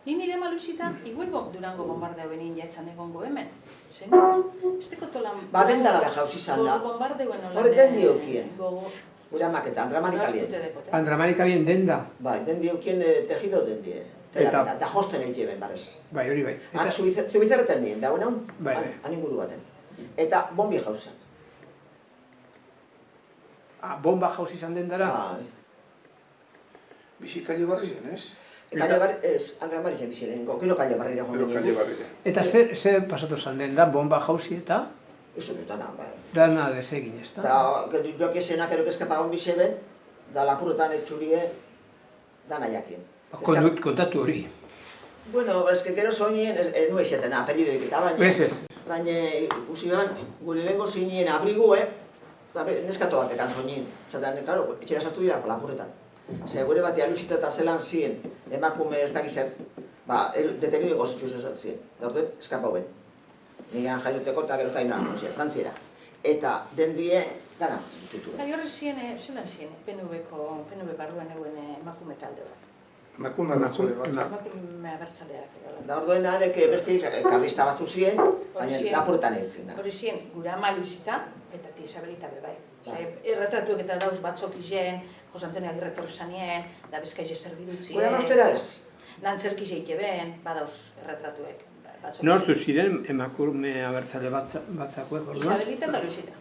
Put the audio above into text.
Ni nire malusita, igual Durango bombardeo benin jaetzan egongo hemen. Zen, ez teko tolan... Ba, dendara behauz izan da. Bombardeuen olan... Hore den diokien. Gura maketa, Andramarikalien. Andramarikalien denda. Bai, den diokien tejido den die. Eta josten egin ben, barez. Bai, hori bai. Zubizarretan nien, da hona, bai. Aninguru baten. Eta bombi jauzan. Bomba jauz izan dendara? Bai. Bizi kalle barri zen, ez? Kalle barri, ez, Andramari zen bizi lehenko, kilo kalle barri Pero kalle barri zen. Eta zer pasatu zan denda, bomba jauzi eta? Eso dutana, bai. Dana desegin, ez da? Da, joak esenak erok eskapagon bizeben, da lapurretan etxurie, dana jakien. Kontatu hori. Bueno, ez que gero soinien, nu eixeten, apellidoik eta baina ikusi behan, gure lehenko zinien abrigu, neskato batekan soinien. Zaten, klaro, etxera sartu dira lapurretan. Ze gure bat alusita eta zelan zien, emakume ez dakizer, deteniduko zitzu esatzen. Da orduan, eskapa hoben. Nigan jaioteko eta gero ez da ina, frantziera. Eta den die, dana, ditzitu. Eta horre zelan zien, PNV barruan eguen emakume talde bat. Emakume abertzale bat. Emakume abertzaleak. Da orduan arek beste karlista batzu ziren, baina lapurretan egin. Hori zien, gure ama Luisita eta Isabelita bebai. Erretratuek eta dauz batzok izen, Jose Antonio Agirre Torre zanien, da bezkai jezer dirutzien. Gure ama ustera ez? Lantzerki jeike ben, badauz erretratuek. Nortu ziren emakume abertzale batzakoek? Isabelita eta Luisita.